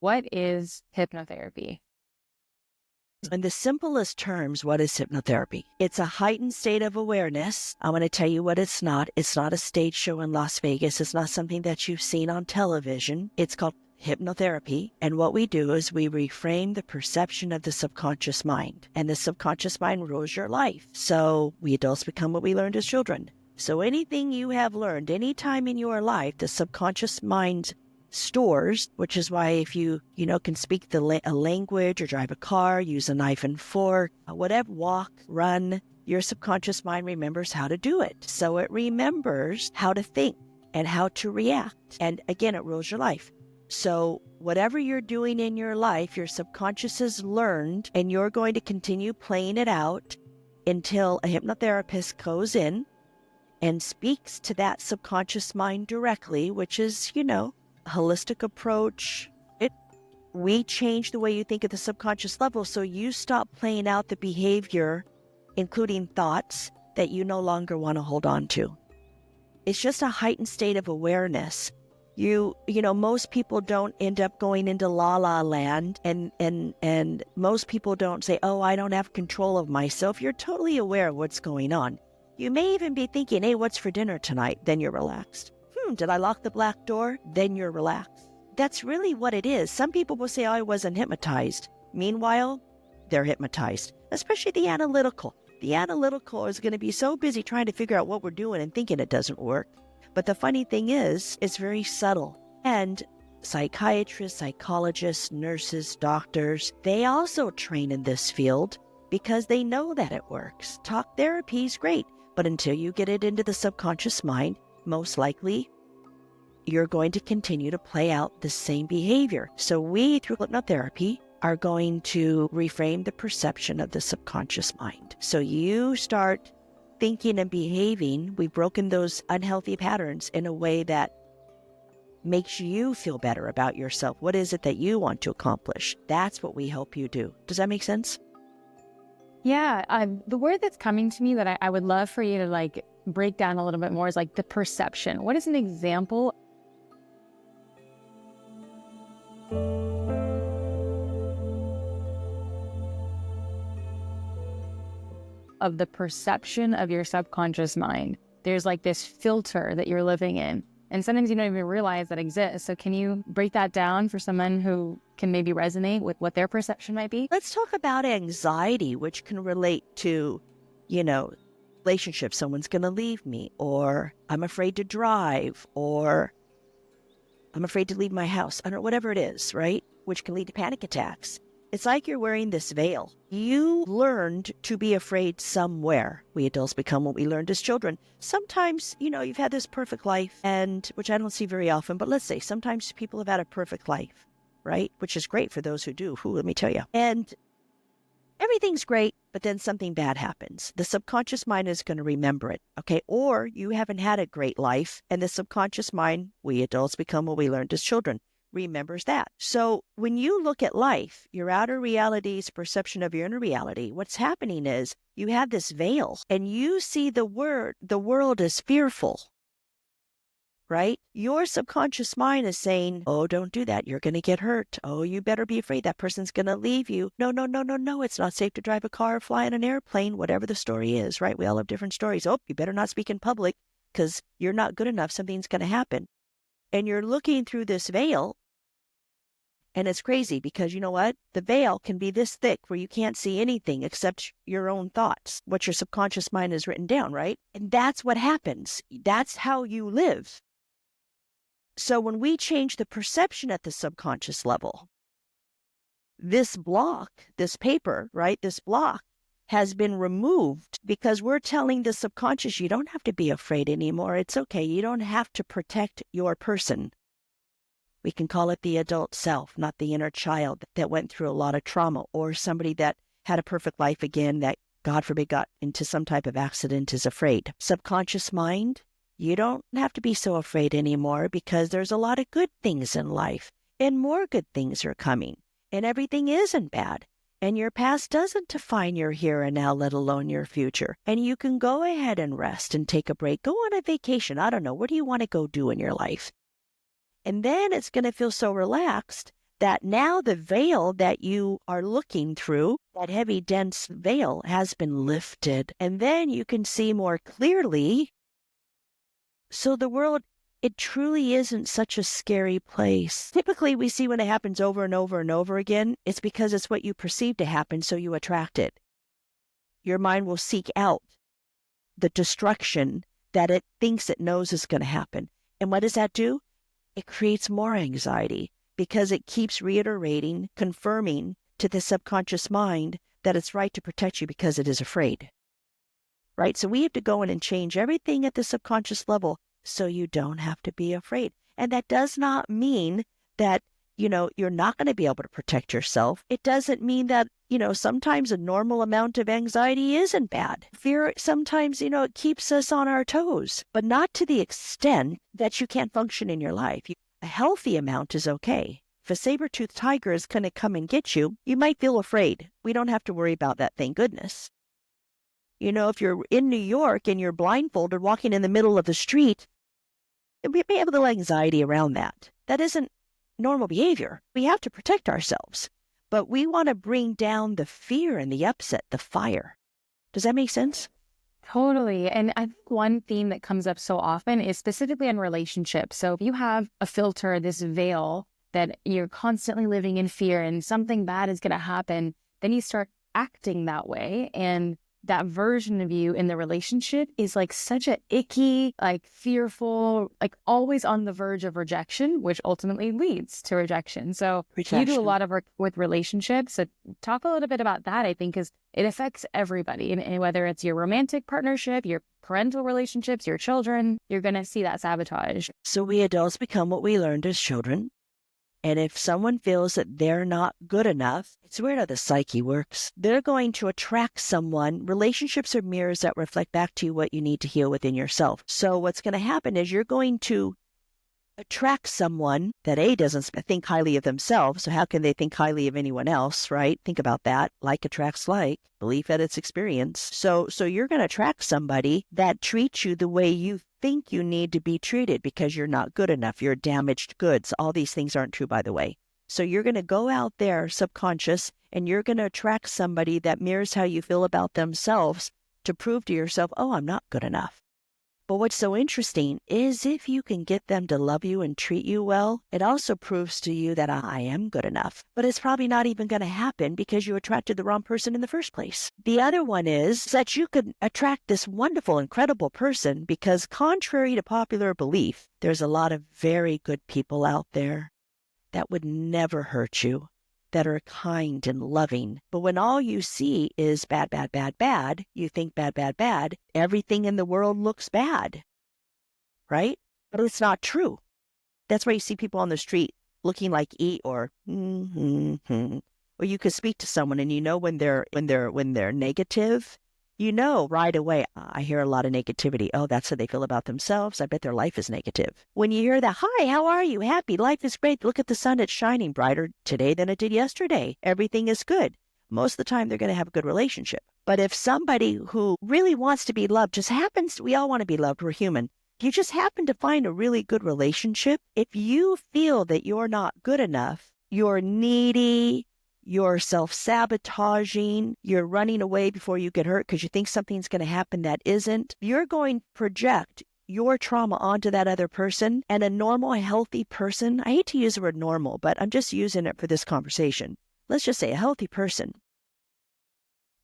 what is hypnotherapy? In the simplest terms, what is hypnotherapy? It's a heightened state of awareness. I'm going to tell you what it's not. It's not a stage show in Las Vegas. It's not something that you've seen on television. It's called hypnotherapy. And what we do is we reframe the perception of the subconscious mind. And the subconscious mind rules your life. So we adults become what we learned as children. So anything you have learned any time in your life, the subconscious mind stores, which is why if you can speak a language or drive a car, use a knife and fork, whatever, walk, run, your subconscious mind remembers how to do it. So it remembers how to think and how to react. And again, it rules your life. So whatever you're doing in your life, your subconscious has learned, and you're going to continue playing it out until a hypnotherapist goes in and speaks to that subconscious mind directly, which is, holistic approach. We change the way you think at the subconscious level, so you stop playing out the behavior, including thoughts that you no longer want to hold on to. It's just a heightened state of awareness. Most people don't end up going into la la land, and most people don't say, oh, I don't have control of myself. You're totally aware of what's going on. You may even be thinking, hey, what's for dinner tonight? Then you're relaxed. Did I lock the black door? Then you're relaxed. That's really what it is. Some people will say, oh, I wasn't hypnotized. Meanwhile, they're hypnotized, especially the analytical. The analytical is going to be so busy trying to figure out what we're doing and thinking it doesn't work. But the funny thing is, it's very subtle. And psychiatrists, psychologists, nurses, doctors, they also train in this field because they know that it works. Talk therapy is great, but until you get it into the subconscious mind, most likely you're going to continue to play out the same behavior. So we, through hypnotherapy, are going to reframe the perception of the subconscious mind. So you start thinking and behaving, we've broken those unhealthy patterns in a way that makes you feel better about yourself. What is it that you want to accomplish? That's what we help you do. Does that make sense? Yeah, the word that's coming to me that I would love for you to break down a little bit more is the perception. What is an example of the perception of your subconscious mind? There's this filter that you're living in, and sometimes you don't even realize that exists. So can you break that down for someone who can maybe resonate with what their perception might be? Let's talk about anxiety, which can relate to, relationships. Someone's going to leave me, or I'm afraid to drive, or I'm afraid to leave my house. I don't know, whatever it is, right? Which can lead to panic attacks. It's like you're wearing this veil. You learned to be afraid somewhere. We adults become what we learned as children. Sometimes, you've had this perfect life, and which I don't see very often, but let's say sometimes people have had a perfect life, right? Which is great for those who do. Let me tell you. And everything's great, but then something bad happens. The subconscious mind is going to remember it, okay? Or you haven't had a great life, and the subconscious mind, we adults become what we learned as children, remembers that. So when you look at life, your outer reality's perception of your inner reality, what's happening is you have this veil, and you see the world as fearful, right? Your subconscious mind is saying, oh, don't do that. You're going to get hurt. Oh, you better be afraid that person's going to leave you. No. It's not safe to drive a car or fly in an airplane, whatever the story is, right? We all have different stories. Oh, you better not speak in public because you're not good enough. Something's going to happen. And you're looking through this veil, and it's crazy because you know what? The veil can be this thick where you can't see anything except your own thoughts, what your subconscious mind has written down, right? And that's what happens. That's how you live. So when we change the perception at the subconscious level, this block, this paper, right, this block has been removed because we're telling the subconscious, you don't have to be afraid anymore. It's okay. You don't have to protect your person. We can call it the adult self, not the inner child that went through a lot of trauma, or somebody that had a perfect life again that, God forbid, got into some type of accident is afraid. Subconscious mind, you don't have to be so afraid anymore because there's a lot of good things in life, and more good things are coming, and everything isn't bad. And your past doesn't define your here and now, let alone your future. And you can go ahead and rest and take a break. Go on a vacation. I don't know. What do you want to go do in your life? And then it's going to feel so relaxed that now the veil that you are looking through, that heavy, dense veil, has been lifted. And then you can see more clearly. So the world, it truly isn't such a scary place. Typically, we see when it happens over and over and over again, it's because it's what you perceive to happen, so you attract it. Your mind will seek out the destruction that it thinks it knows is going to happen. And what does that do? It creates more anxiety because it keeps reiterating, confirming to the subconscious mind that it's right to protect you because it is afraid. Right? So we have to go in and change everything at the subconscious level so you don't have to be afraid. And that does not mean that, you're not going to be able to protect yourself. It doesn't mean that, sometimes a normal amount of anxiety isn't bad. Fear sometimes, it keeps us on our toes, but not to the extent that you can't function in your life. A healthy amount is okay. If a saber-toothed tiger is going to come and get you, you might feel afraid. We don't have to worry about that, thank goodness. If you're in New York and you're blindfolded walking in the middle of the street, we may have a little anxiety around that. That isn't normal behavior. We have to protect ourselves, but we want to bring down the fear and the upset, the fire. Does that make sense? Totally. And I think one theme that comes up so often is specifically in relationships. So if you have a filter, this veil that you're constantly living in fear and something bad is going to happen, then you start acting that way. And that version of you in the relationship is like such a icky, like fearful, like always on the verge of rejection, which ultimately leads to rejection. So you do a lot of work with relationships. So talk a little bit about that, I think, because it affects everybody. And whether it's your romantic partnership, your parental relationships, your children, you're going to see that sabotage. So we adults become what we learned as children. And if someone feels that they're not good enough, it's weird how the psyche works. They're going to attract someone. Relationships are mirrors that reflect back to you what you need to heal within yourself. So what's going to happen is you're going to attract someone that doesn't think highly of themselves. So how can they think highly of anyone else, right? Think about that. Like attracts like, belief at its experience. So you're going to attract somebody that treats you the way you think you need to be treated because you're not good enough. You're damaged goods. All these things aren't true, by the way. So you're going to go out there subconscious and you're going to attract somebody that mirrors how you feel about themselves to prove to yourself, oh, I'm not good enough. But what's so interesting is if you can get them to love you and treat you well, it also proves to you that I am good enough. But it's probably not even going to happen because you attracted the wrong person in the first place. The other one is that you could attract this wonderful, incredible person because contrary to popular belief, there's a lot of very good people out there that would never hurt you, that are kind and loving. But when all you see is bad, bad, bad, bad, you think bad, bad, bad, everything in the world looks bad, right? But it's not true. That's why you see people on the street looking like or or you could speak to someone and when they're negative, right away, I hear a lot of negativity. Oh, that's how they feel about themselves. I bet their life is negative. When you hear that, hi, how are you? Happy, life is great. Look at the sun, it's shining brighter today than it did yesterday. Everything is good. Most of the time, they're going to have a good relationship. But if somebody who really wants to be loved we all want to be loved, we're human. If you just happen to find a really good relationship, if you feel that you're not good enough, you're needy, you're self-sabotaging, you're running away before you get hurt because you think something's going to happen that isn't, you're going to project your trauma onto that other person. And a normal, healthy person, I hate to use the word normal, but I'm just using it for this conversation. Let's just say a healthy person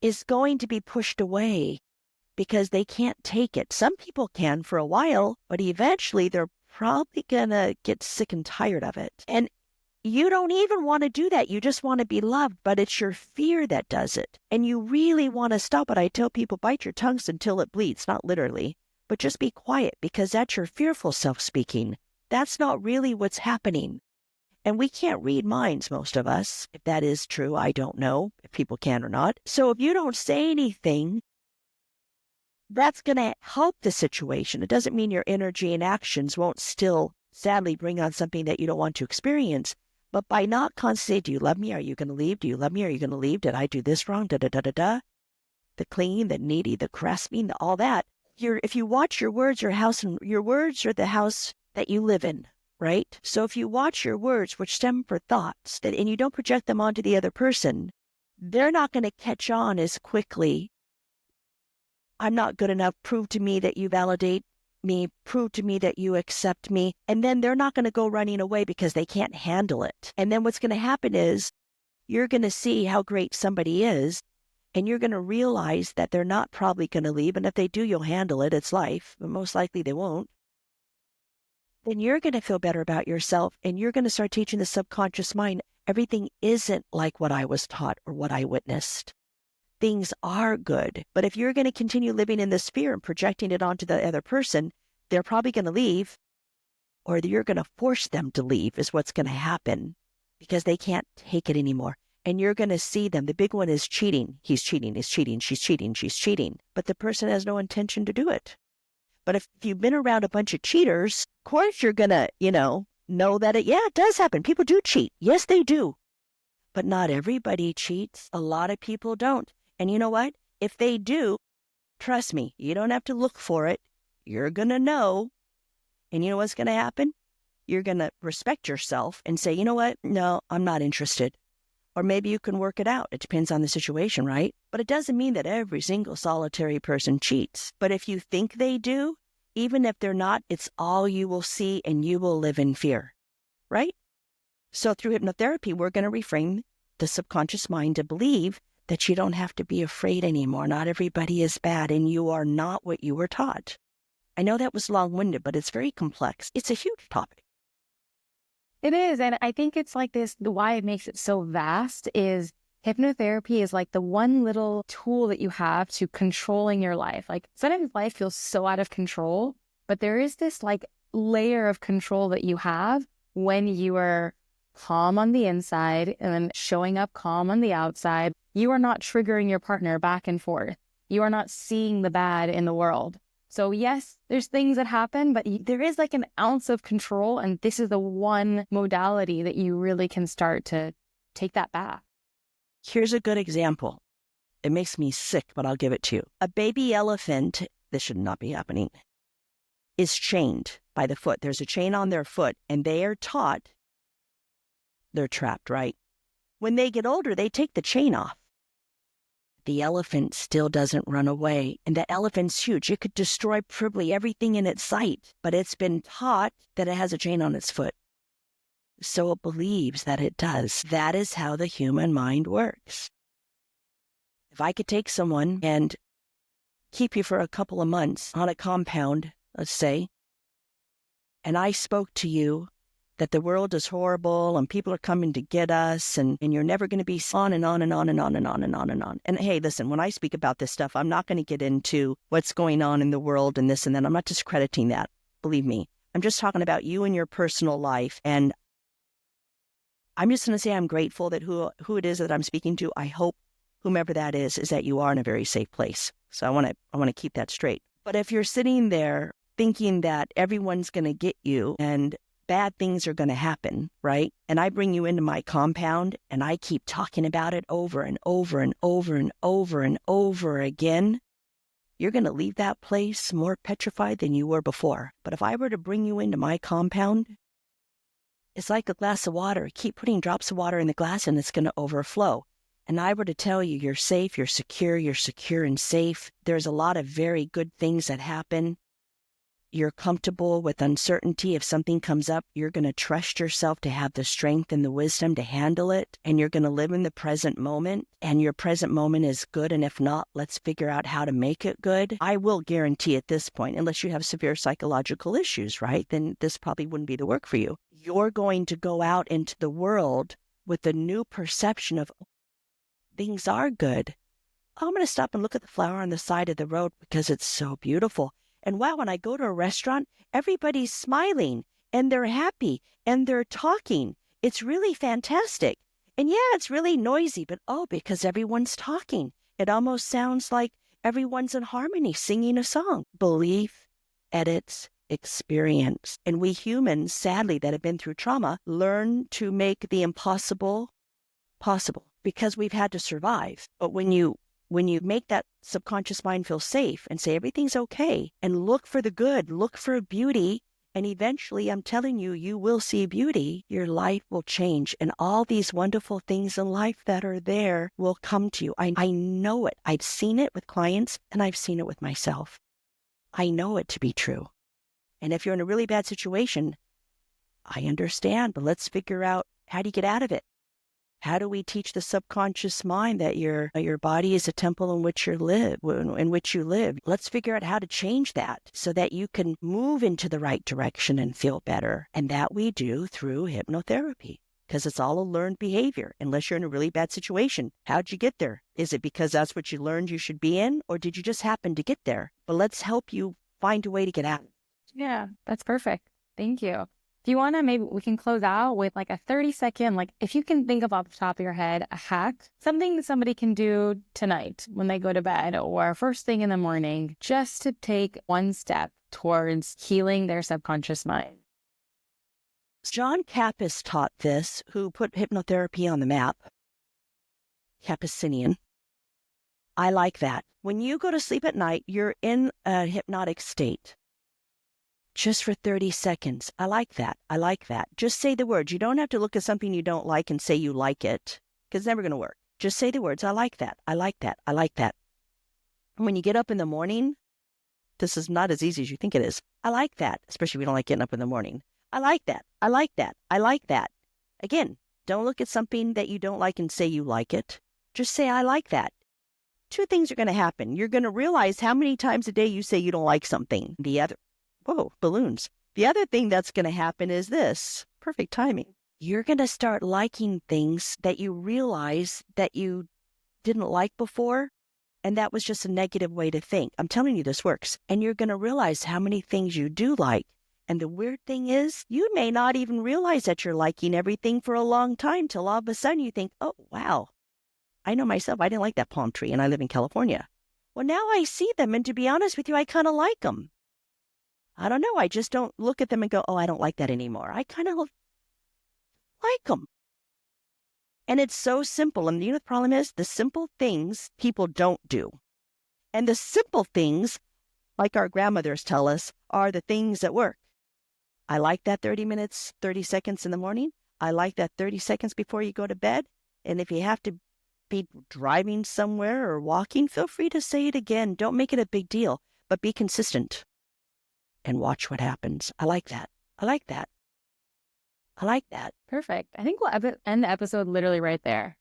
is going to be pushed away because they can't take it. Some people can for a while, but eventually they're probably going to get sick and tired of it. And you don't even want to do that. You just want to be loved, but it's your fear that does it. And you really want to stop it. I tell people, bite your tongues until it bleeds, not literally, but just be quiet because that's your fearful self speaking. That's not really what's happening. And we can't read minds, most of us. If that is true, I don't know if people can or not. So if you don't say anything, that's going to help the situation. It doesn't mean your energy and actions won't still sadly bring on something that you don't want to experience. But by not constantly, do you love me? Are you going to leave? Do you love me? Are you going to leave? Did I do this wrong? Da-da-da-da-da. The clingy, the needy, the grasping, all that. If you watch your words, your words are the house that you live in, right? So if you watch your words, which stem from thoughts, and you don't project them onto the other person, they're not going to catch on as quickly. I'm not good enough. Prove to me that you validate me. Prove to me that you accept me. And then they're not going to go running away because they can't handle it. And then what's going to happen is you're going to see how great somebody is, and you're going to realize that they're not probably going to leave. And if they do, you'll handle it. It's life, but most likely they won't. Then you're going to feel better about yourself, and you're going to start teaching the subconscious mind, everything isn't like what I was taught or what I witnessed. Things are good. But if you're going to continue living in this fear and projecting it onto the other person, they're probably going to leave, or you're going to force them to leave is what's going to happen, because they can't take it anymore. And you're going to see them. The big one is cheating. He's cheating, he's cheating, she's cheating, she's cheating. But the person has no intention to do it. But if you've been around a bunch of cheaters, of course you're going to, know that it does happen. People do cheat. Yes, they do. But not everybody cheats. A lot of people don't. And you know what? If they do, trust me, you don't have to look for it. You're going to know. And you know what's going to happen? You're going to respect yourself and say, you know what? No, I'm not interested. Or maybe you can work it out. It depends on the situation, right? But it doesn't mean that every single solitary person cheats. But if you think they do, even if they're not, it's all you will see, and you will live in fear, right? So through hypnotherapy, we're going to reframe the subconscious mind to believe that you don't have to be afraid anymore. Not everybody is bad, and you are not what you were taught. I know that was long-winded, but it's very complex. It's a huge topic. It is. And I think it's like this, why it makes it so vast is hypnotherapy is like the one little tool that you have to controlling your life. Like sometimes life feels so out of control, but there is this like layer of control that you have when you are calm on the inside and then showing up calm on the outside. You are not triggering your partner back and forth. You are not seeing the bad in the world. So yes, there's things that happen, but there is like an ounce of control. And this is the one modality that you really can start to take that back. Here's a good example. It makes me sick, but I'll give it to you. A baby elephant, this should not be happening, is chained by the foot. There's a chain on their foot, and they are taught they're trapped, right? When they get older, they take the chain off. The elephant still doesn't run away, and the elephant's huge. It could destroy probably everything in its sight, but it's been taught that it has a chain on its foot. So it believes that it does. That is how the human mind works. If I could take someone and keep you for a couple of months on a compound, let's say, and I spoke to you that the world is horrible and people are coming to get us and you're never going to be on and on and on and on and on and on and on. And hey, listen, when I speak about this stuff, I'm not going to get into what's going on in the world and this and that. I'm not discrediting that. Believe me. I'm just talking about you and your personal life. And I'm just going to say I'm grateful that who it is that I'm speaking to. I hope whomever that is that you are in a very safe place. So I want to keep that straight. But if you're sitting there thinking that everyone's going to get you and bad things are going to happen, right? And I bring you into my compound and I keep talking about it over and over and over and over and over again, you're going to leave that place more petrified than you were before. But if I were to bring you into my compound, it's like a glass of water. Keep putting drops of water in the glass and it's going to overflow. And I were to tell you you're safe, you're secure and safe. There's a lot of very good things that happen. You're comfortable with uncertainty. If something comes up, you're going to trust yourself to have the strength and the wisdom to handle it. And you're going to live in the present moment. And your present moment is good. And if not, let's figure out how to make it good. I will guarantee at this point, unless you have severe psychological issues, right? Then this probably wouldn't be the work for you. You're going to go out into the world with a new perception of things are good. Oh, I'm going to stop and look at the flower on the side of the road because it's so beautiful. And wow, when I go to a restaurant, everybody's smiling and they're happy and they're talking. It's really fantastic. And yeah, it's really noisy, but because everyone's talking. It almost sounds like everyone's in harmony singing a song. Belief edits experience. And we humans, sadly, that have been through trauma, learn to make the impossible possible because we've had to survive. But when you make that subconscious mind feel safe and say everything's okay and look for the good, look for beauty And eventually, I'm telling you, you will see beauty. Your life will change. And all these wonderful things in life that are there will come to you. I know it. I've seen it with clients and I've seen it with myself. I know it to be true. And if you're in a really bad situation, I understand, but let's figure out, how do you get out of it? How do we teach the subconscious mind that your body is a temple in which you live? Let's figure out how to change that so that you can move into the right direction and feel better. And that we do through hypnotherapy, because it's all a learned behavior. Unless you're in a really bad situation, how'd you get there? Is it because that's what you learned you should be in, or did you just happen to get there? But let's help you find a way to get out. Yeah, that's perfect. Thank you. Do you want to, maybe we can close out with like a 30-second, like if you can think of off the top of your head, a hack, something that somebody can do tonight when they go to bed or first thing in the morning, just to take one step towards healing their subconscious mind. John Kappas taught this, who put hypnotherapy on the map. Kappasian. I like that. When you go to sleep at night, you're in a hypnotic state. Just for 30 seconds. I like that. I like that. Just say the words. You don't have to look at something you don't like and say you like it, because it's never going to work. Just say the words. I like that. I like that. I like that. And when you get up in the morning, this is not as easy as you think it is. I like that, especially if you don't like getting up in the morning. I like that. I like that. I like that. Again, don't look at something that you don't like and say you like it. Just say, I like that. Two things are going to happen. You're going to realize how many times a day you say you don't like something. Whoa, balloons. The other thing that's going to happen is this. Perfect timing. You're going to start liking things that you realize that you didn't like before, and that was just a negative way to think. I'm telling you, this works. And you're going to realize how many things you do like. And the weird thing is, you may not even realize that you're liking everything for a long time till all of a sudden you think, oh, wow. I know myself, I didn't like that palm tree and I live in California. Well, now I see them, and to be honest with you, I kind of like them. I don't know. I just don't look at them and go, oh, I don't like that anymore. I kind of like them. And it's so simple. And you know what the problem is? The simple things people don't do. And the simple things, like our grandmothers tell us, are the things that work. I like that 30 minutes, 30 seconds in the morning. I like that 30 seconds before you go to bed. And if you have to be driving somewhere or walking, feel free to say it again. Don't make it a big deal, but be consistent. And watch what happens. I like that. I like that. I like that. Perfect. I think we'll end the episode literally right there.